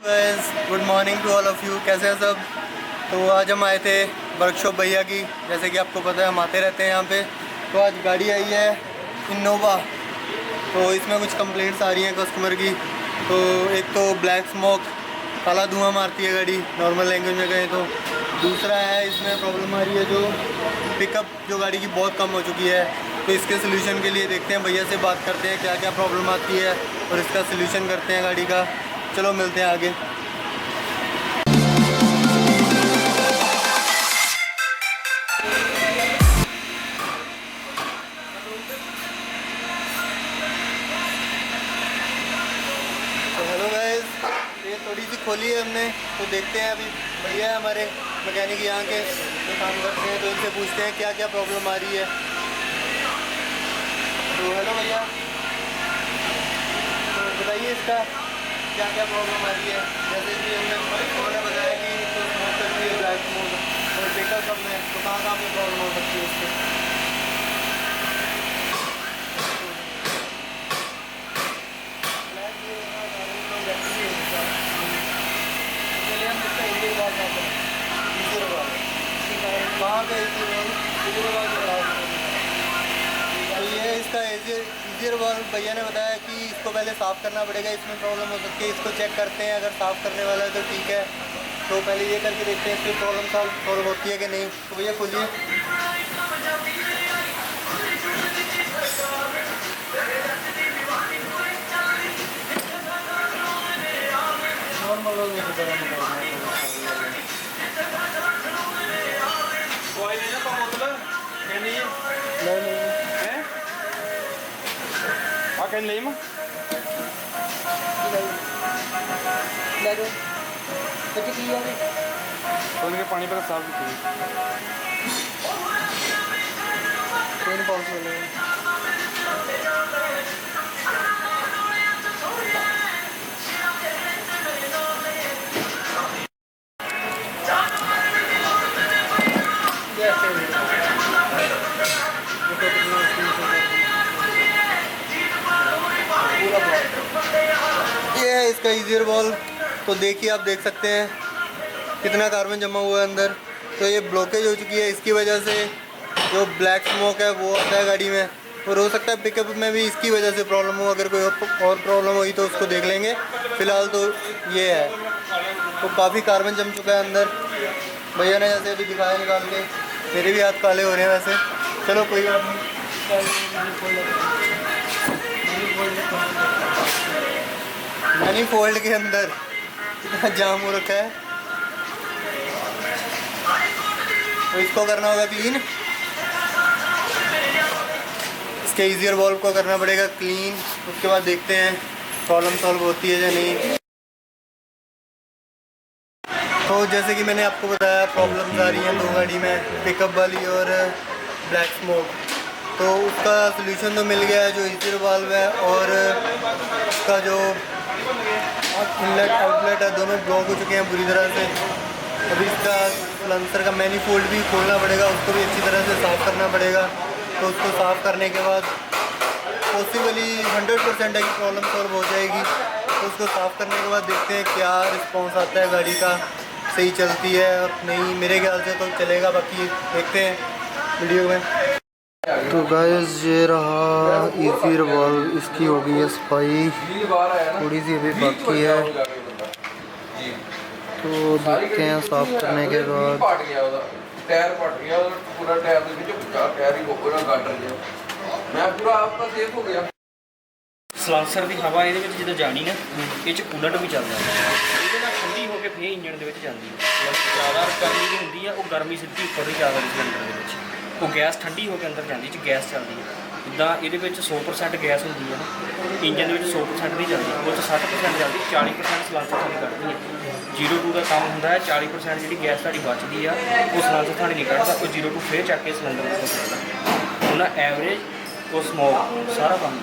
Guys good morning to all of you. कैसे हैं सब। तो आज हम आए थे वर्कशॉप भैया की, जैसे कि आपको पता है हम आते रहते हैं यहाँ पे। तो आज गाड़ी आई है इनोवा। तो इसमें कुछ कंप्लेंट्स आ रही हैं कस्टमर की। तो एक तो ब्लैक स्मोक, काला धुआं मारती है गाड़ी, नॉर्मल लैंग्वेज में कहें तो। दूसरा है इसमें प्रॉब्लम आ रही है जो पिकअप जो गाड़ी की बहुत कम हो चुकी है। तो इसके सोल्यूशन के लिए देखते हैं, भैया से बात करते हैं क्या क्या प्रॉब्लम आती है और इसका सोल्यूशन करते हैं गाड़ी का। चलो मिलते हैं आगे। हेलो गाइस, ये थोड़ी सी खोली है हमने, तो देखते हैं। अभी भैया है हमारे मैकेनिक यहाँ के जो काम करते हैं, तो इनसे पूछते हैं क्या क्या प्रॉब्लम आ रही है। तो हेलो भैया, तो बताइए इसका क्या क्या प्रॉब्लम आ रही है। जैसे कि उन्होंने बताया कि तो स्मोक करती है ब्लैक स्मोक और पिकअप कम है, तो कहाँ कहाँ पर प्रॉब्लम हो सकती है इससे। ये इसका ईजियर वाल भैया ने बताया कि इसको पहले साफ़ करना पड़ेगा, इसमें प्रॉब्लम हो सकती है। इसको चेक करते हैं, अगर साफ़ करने वाला है तो ठीक है। तो पहले ये करके देखते हैं इसकी प्रॉब्लम सॉल्व होती है कि नहीं। तो भैया खोलिए। Akan lima? Laro. Kasi kiya rin. तो उनके पानी पर साफ कीजिए। पेन पाउच वाले ये है इसका ईजियर बॉल। तो देखिए, आप देख सकते हैं कितना कार्बन जमा हुआ है अंदर। तो ये ब्लॉकेज हो चुकी है, इसकी वजह से जो ब्लैक स्मोक है वो आता है गाड़ी में। और हो सकता है पिकअप में भी इसकी वजह से प्रॉब्लम हो। अगर कोई और प्रॉब्लम हुई तो उसको देख लेंगे। फ़िलहाल तो ये है। तो काफ़ी कार्बन जम चुका है अंदर। भैया ने जैसे अभी दिखाया निकाल के, मेरे भी हाथ काले हो रहे हैं वैसे। चलो कोई बात नहीं। मैनीफोल्ड के अंदर इतना जाम हो रखा है, तो इसको करना होगा क्लीन। इसके ईजियर वॉल्व को करना पड़ेगा क्लीन। उसके बाद देखते हैं प्रॉब्लम सॉल्व होती है या नहीं। तो जैसे कि मैंने आपको बताया प्रॉब्लम्स आ रही हैं दो गाड़ी में, पिकअप वाली और ब्लैक स्मोक। तो उसका सोल्यूशन तो मिल गया है, जो ईजियर वाल्व है और उसका जो इनलेट आउटलेट है, दोनों ब्लॉक हो चुके हैं पूरी तरह से। अभी इसका सलेंसर का मैनीफोल्ड भी खोलना पड़ेगा, उसको भी अच्छी तरह से साफ़ करना पड़ेगा। तो उसको साफ़ करने के बाद पॉसिबली 100% है कि प्रॉब्लम सॉल्व हो जाएगी। तो उसको साफ़ करने के बाद देखते हैं क्या रिस्पॉन्स आता है गाड़ी का, सही चलती है और नहीं। मेरे ख्याल से तो चलेगा, बाकी देखते हैं वीडियो में। तो गाइस ये रहा ईजियर वॉल्व, इसकी हो गई है सफाई, थोड़ी सी अभी बाकी है। तो देखते हैं साफ करने के बाद। टायर पट गया, पूरा टायर ਦੇ ਵਿੱਚ ਪੁੱਛਾ ਟਾਇਰ ਹੀ ਹੋਣਾ ਗਾਟਰ ਗਿਆ। ਮੈਂ ਪੂਰਾ ਆਪਕਾ ਸੇਫ ਹੋ ਗਿਆ। ਸਲਾਂਸਰ ਦੀ ਹਵਾ ਇਹਦੇ ਵਿੱਚ ਜਦੋਂ ਜਾਣੀ ਨਾ, ਇਹ 'ਚ ਕੂਲੈਂਟ ਵੀ ਚੱਲਦਾ ਹੈ। ਇਹਦੇ ਨਾਲ ਠੰਡੀ ਹੋ ਕੇ ਫੇਰ ਇੰਜਣ ਦੇ ਵਿੱਚ ਜਾਂਦੀ ਹੈ। ਜ਼ਿਆਦਾ ਗਰਮੀ ਦੀ ਹੁੰਦੀ ਹੈ, ਉਹ ਗਰਮੀ ਸਿੱਧੀ ਉੱਪਰ ਦੀ ਜ਼ਿਆਦਾ ਸਿਲੰਡਰ ਦੇ ਵਿੱਚ, ਉਹ ਗੈਸ ਠੰਡੀ ਹੋ ਕੇ ਅੰਦਰ ਜਾਂਦੀ, 'ਚ ਗੈਸ ਚੱਲਦੀ ਹੈ। ਜਿੱਦਾਂ ਇਹਦੇ ਵਿੱਚ 100% ਗੈਸ ਹੁੰਦੀ ਹੈ ਨਾ, ਇੰਜਨ ਦੇ ਵਿੱਚ 100% ਨਹੀਂ ਚੱਲਦੀ, ਉਹ 'ਚ 60% ਚੱਲਦੀ, 40% ਸਲਾਂਸਰ ਥਾਣੀ ਕੱਢਦੀ ਹੈ। 0 to ਦਾ ਕੰਮ ਹੁੰਦਾ ਹੈ, 40% ਜਿਹੜੀ ਗੈਸ ਤੁਹਾਡੀ ਬਚਦੀ ਆ ਉਹ ਸਲਾਂਸਰ ਥਾਣੀ ਨਹੀਂ ਕੱਢਦਾ, ਉਹ 0 to ਫੇਰ ਚੱਕ ਕੇ ਸਿਲੰਡਰ ਉੱਪਰ ਕੱਢਦਾ। ਉਹਨਾਂ ਐਵਰੇਜ ਉਹ ਸਮੋਕ ਸਾਰਾ ਕੰਮ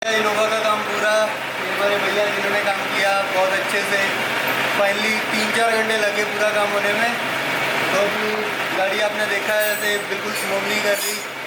इनोवा का काम पूरा ये हमारे भैया जिन्होंने काम किया बहुत अच्छे से। फाइनली 3-4 घंटे लगे पूरा काम होने में। तो अपनी गाड़ी आपने देखा है ऐसे बिल्कुल स्मूथली कर दी।